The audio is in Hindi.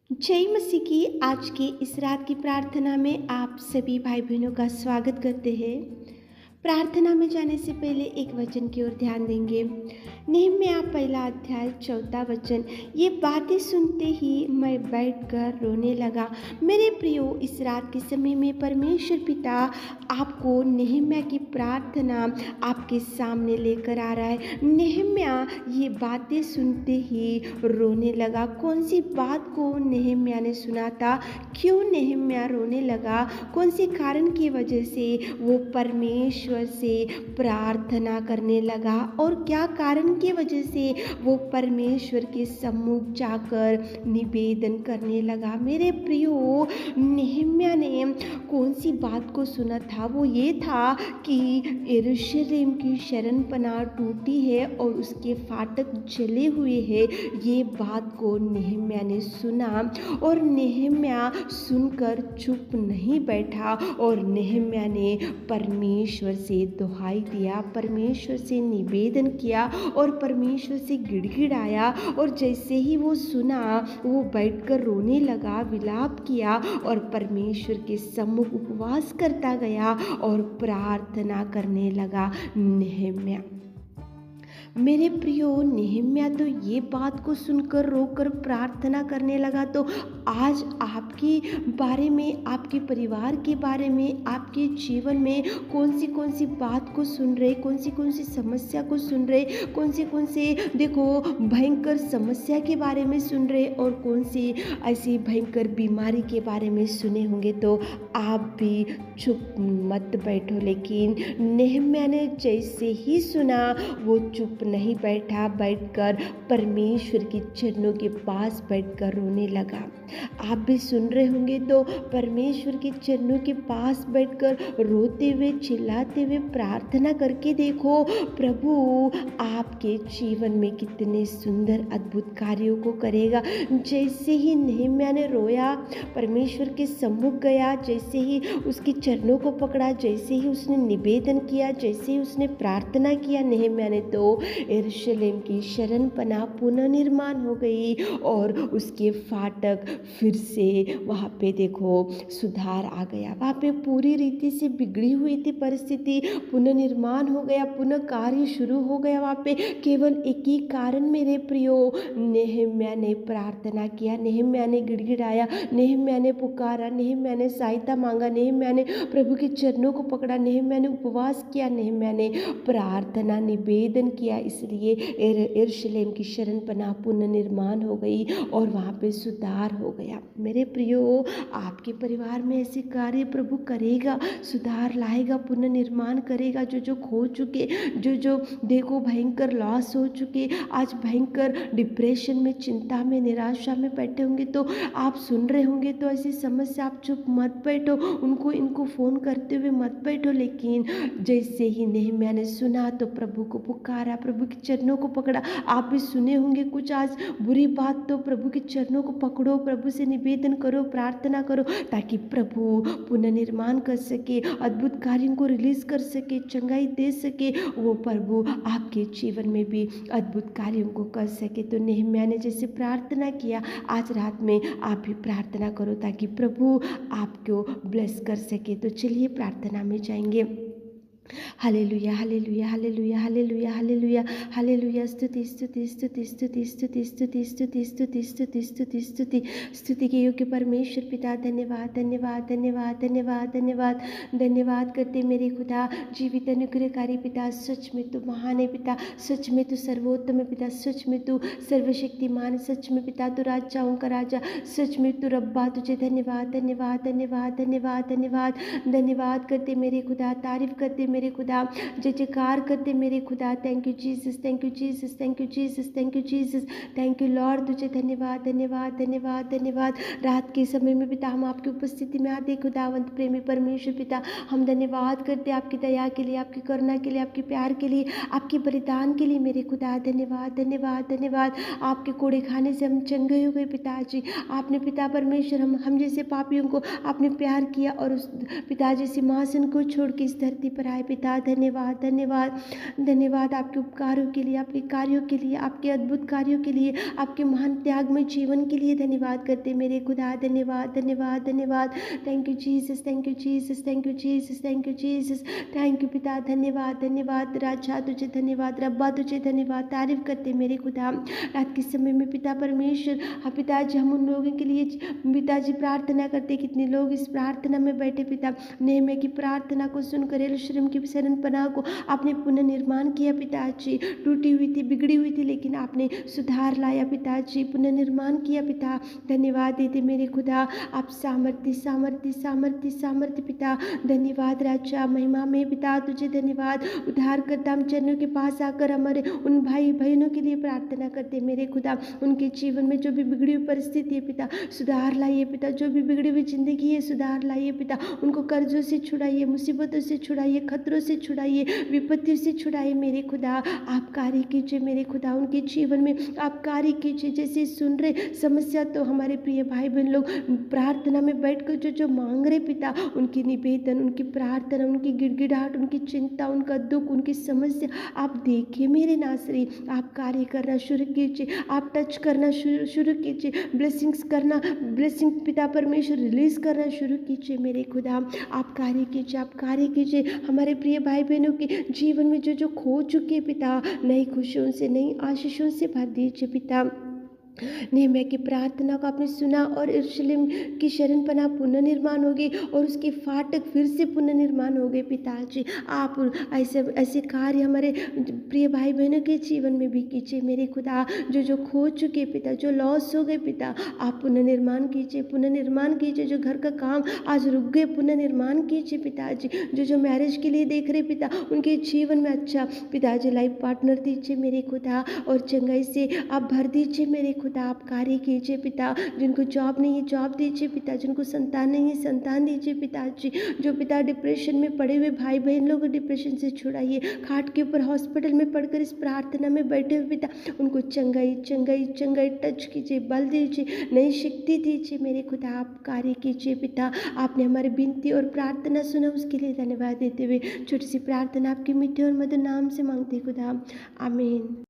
जय मसीह की आज की इस रात की प्रार्थना में आप सभी भाई बहनों का स्वागत करते हैं। प्रार्थना में जाने से पहले एक वचन की ओर ध्यान देंगे। नहम्याह पहला अध्याय 4 वचन। ये बातें सुनते ही मैं बैठकर रोने लगा। मेरे प्रियो, इस रात के समय में परमेश्वर पिता आपको नहम्याह की प्रार्थना आपके सामने लेकर आ रहा है। नहम्याह ये बातें सुनते ही रोने लगा। कौन सी बात को नहम्याह ने सुना था? क्यों नहम्याह रोने लगा? कौन सी कारण की वजह से वो परमेश्वर से प्रार्थना करने लगा और क्या कारण की वजह से वो परमेश्वर के सम्मुख जाकर निवेदन करने लगा? मेरे प्रियो, नहम्याह ने कौन सी बात को सुना था? वो ये था कि यरूशलेम की शरणपनाह टूटी है और उसके फाटक जले हुए हैं। ये बात को नहम्याह ने सुना और नहम्याह सुनकर चुप नहीं बैठा और नहम्याह ने परमेश्वर से दुहाई दिया, परमेश्वर से निवेदन किया और परमेश्वर से गिड़गिड़ाया। और जैसे ही वो सुना, वो बैठकर रोने लगा, विलाप किया और परमेश्वर के सम्मुख उपवास करता गया और प्रार्थना करने लगा नहम्याह। मेरे प्रियो, नहम्याह तो ये बात को सुनकर रोकर प्रार्थना करने लगा। तो आज आपके बारे में, आपके परिवार के बारे में, आपके जीवन में कौन सी बात को सुन रहे, कौन सी समस्या को सुन रहे, कौन से देखो भयंकर समस्या के बारे में सुन रहे और कौन सी ऐसी भयंकर बीमारी के बारे में सुने होंगे। तो आप भी चुप मत बैठो। लेकिन नहम्याह ने जैसे ही सुना, वो चुप नहीं बैठा, बैठकर परमेश्वर के चरणों के पास बैठकर रोने लगा। आप भी सुन रहे होंगे तो परमेश्वर के चरणों के पास बैठकर रोते हुए, चिल्लाते हुए प्रार्थना करके देखो, प्रभु आपके जीवन में कितने सुंदर अद्भुत कार्यों को करेगा। जैसे ही नहम्याह ने रोया, परमेश्वर के सम्मुख गया, जैसे ही उसके चरणों को पकड़ा, जैसे ही उसने निवेदन किया, जैसे ही उसने प्रार्थना किया, नहम्याह ने तो यरूशलेम की शरणपनाह पुनर्निर्माण हो गई और उसके फाटक फिर से वहाँ पे देखो सुधार आ गया। वहाँ पे पूरी रीति से बिगड़ी हुई थी परिस्थिति, पुनर्निर्माण हो गया, पुनः कार्य शुरू हो गया। वहाँ पे केवल एक ही कारण मेरे प्रियो, नहम्याह ने प्रार्थना किया, नहम्याह ने गिड़गिड़ाया, नहम्याह ने पुकारा, नहम्याह ने सहायता मांगा, नहम्याह ने प्रभु के चरणों को पकड़ा, नहम्याह ने उपवास किया, नहम्याह ने प्रार्थना निवेदन किया। इसलिए यरूशलेम की शरणपनाह पुनर्निर्माण हो गई और वहाँ पे सुधार हो गया। मेरे प्रियो, आपके परिवार में ऐसे कार्य प्रभु करेगा, सुधार लाएगा, पुनर्निर्माण करेगा। जो खो चुके, जो देखो भयंकर लॉस हो चुके, आज भयंकर डिप्रेशन में, चिंता में, निराशा में बैठे होंगे तो आप सुन रहे होंगे तो ऐसी समस्या, आप चुप मत बैठो, इनको फ़ोन करते हुए मत बैठो। लेकिन जैसे ही नहम्याह ने सुना तो प्रभु को पुकारा, प्रभु के चरणों को पकड़ा। आप भी सुने होंगे कुछ आज बुरी बात, तो प्रभु के चरणों को पकड़ो, प्रभु से निवेदन करो, प्रार्थना करो, ताकि प्रभु पुनर्निर्माण कर सके, अद्भुत कार्यों को रिलीज कर सके, चंगाई दे सके। वो प्रभु आपके जीवन में भी अद्भुत कार्यों को कर सके। तो नहम्याह ने जैसे प्रार्थना किया, आज रात में आप भी प्रार्थना करो ताकि प्रभु आपको ब्लेस कर सके। तो चलिए प्रार्थना में जाएंगे। Hallelujah, hallelujah, hallelujah, hallelujah, hallelujah, hallelujah. स्तुति, स्तुति, स्तुति, स्तुति, स्तुति, स्तुति, स्तुति, स्तुति, स्तुति, स्तुति, स्तुति, स्तुति के योग्य परमेश्वर पिता, धन्यवाद, धन्यवाद, धन्यवाद, धन्यवाद, धन्यवाद, धन्यवाद करते मेरे खुदा, जीवित अनुग्रहकारी पिता। सच में तू महान है पिता, सच में तू सर्वोत्तम है पिता, सच में तू सर्वशक्तिमान, सच में पिता तू राजाओं का राजा, सच में तू रब्बा। तुझे धन्यवाद, धन्यवाद, धन्यवाद, धन्यवाद, धन्यवाद, धन्यवाद करते मेरे खुदा, तारीफ करते मेरे खुदा, जय जयकार करते मेरे खुदा। Thank you Jesus, thank you Jesus, thank you Jesus, thank you Jesus, thank you Lord. तुझे धन्यवाद, धन्यवाद, धन्यवाद, धन्यवाद। रात के समय में पिता हम आपकी उपस्थिति में आते खुदावंत प्रेमी परमेश्वर पिता, हम धन्यवाद करते आपकी दया के लिए, आपकी करुणा के लिए, आपके प्यार के लिए, आपके बलिदान के लिए मेरे खुदा। धन्यवाद, धन्यवाद, धन्यवाद। आपके कोड़े खाने से हम चंगे हो गए पिताजी। आपने पिता परमेश्वर हम जैसे पापियों को आपने प्यार किया और उस पिताजी सिंहासन को छोड़ के इस धरती पर आए पिता, धन्यवाद धन्यवाद धन्यवाद आपके उपकारों के लिए, आपके कार्यों के लिए, आपके अद्भुत कार्यों के लिए, आपके महान त्यागमय जीवन के लिए धन्यवाद करते मेरे खुदा। धन्यवाद धन्यवाद धन्यवाद। Thank you Jesus, thank you Jesus, thank you Jesus, thank you Jesus, thank you पिता। धन्यवाद धन्यवाद राजा, तुझे धन्यवाद रब्बा, तुझे धन्यवाद। तारीफ करते मेरे खुदा। रात के समय में पिता परमेश्वर, हाँ पिताजी, हम उन लोगों के लिए पिताजी प्रार्थना करते, कितने लोग इस प्रार्थना में बैठे पिता, नेहमिया की प्रार्थना को सुनकर यरूशलेम की शरण पनाह को आपने पुनर्निर्माण किया पिताजी। टूटी हुई थी, बिगड़ी हुई थी, लेकिन आपने सुधार लाया पिताजी, पुनर्निर्माण किया पिता। धन्यवाद देते मेरे खुदा। आप सामर्थ्य सामर्थ्य सामर्थ्य सामर्थ्य पिता। धन्यवाद राजा, महिमा में पिता तुझे धन्यवाद। उद्धारकर्ता, हम चरणों के पास आकर हमारे उन भाई बहनों के लिए प्रार्थना करते मेरे खुदा। उनके जीवन में जो भी बिगड़ी हुई परिस्थिति है पिता, सुधार लाइए पिता। जो भी बिगड़ी हुई जिंदगी है, सुधार लाइए पिता। उनको कर्जों से छुड़ाइए, मुसीबतों से छुड़ाइए, खतरों से छुड़ाइए, विपत्तियों से छुड़ाइए मेरे खुदा। आप कार्य कीजिए मेरे खुदा, उनके जीवन में आप कार्य कीजिए। जैसे सुन रहे समस्या, तो हमारे प्रिय भाई बहन लोग प्रार्थना में बैठकर जो मांग रहे पिता, उनकी निवेदन, उनकी प्रार्थना, उनकी गिड़गिड़ाहट, उनकी चिंता, उनका दुख, उनकी समस्या आप देखिए मेरे नासरी। आप कार्य करना शुरू कीजिए, आप टच करना शुरू कीजिए, ब्लेसिंग्स करना, ब्लेसिंग पिता परमेश्वर रिलीज करना शुरू कीजिए मेरे खुदा। आप कार्य कीजिए, आप कार्य कीजिए। हमारे प्रिय भाई बहनों के जीवन में जो खो चुके पिता, नई खुशियों से, नई आशीषों से भर दीजिए पिता। नेहमिया की प्रार्थना को आपने सुना और यरूशलेम की शरण पनाह पुनर्निर्माण होगी और उसके फाटक फिर से पुनर्निर्माण हो गए पिताजी। आप ऐसे ऐसे कार्य हमारे प्रिय भाई बहनों के जीवन में भी कीजिए मेरे खुदा। जो खो चुके पिता, जो लॉस हो गए पिता, आप पुनर्निर्माण कीजिए, पुनर्निर्माण कीजिए। जो घर का काम आज रुक गए, पुनर्निर्माण कीजिए पिताजी। जो मैरिज के लिए देख रहे पिता, उनके जीवन में अच्छा पिताजी लाइफ पार्टनर दीजिए मेरे खुदा, और चंगाई से आप भर दीजिए मेरे खुदा। आप कार्य कीजिए पिता। जिनको जॉब नहीं है, जॉब दीजिए पिता। जिनको संतान नहीं है, संतान दीजिए पिताजी। जो पिता डिप्रेशन में पड़े हुए भाई बहन लोग, डिप्रेशन से छुड़ाइए। खाट के ऊपर हॉस्पिटल में पड़कर इस प्रार्थना में बैठे हुए पिता, उनको चंगाई चंगाई चंगाई टच कीजिए, बल दीजिए, नई शक्ति दीजिए मेरे खुदा। आप कार्य कीजिए पिता। आपने हमारी विनती और प्रार्थना सुना, उसके लिए धन्यवाद देते हुए छोटी सी प्रार्थना आपके मीठे और मधुर नाम से मांगते खुदा, आमीन।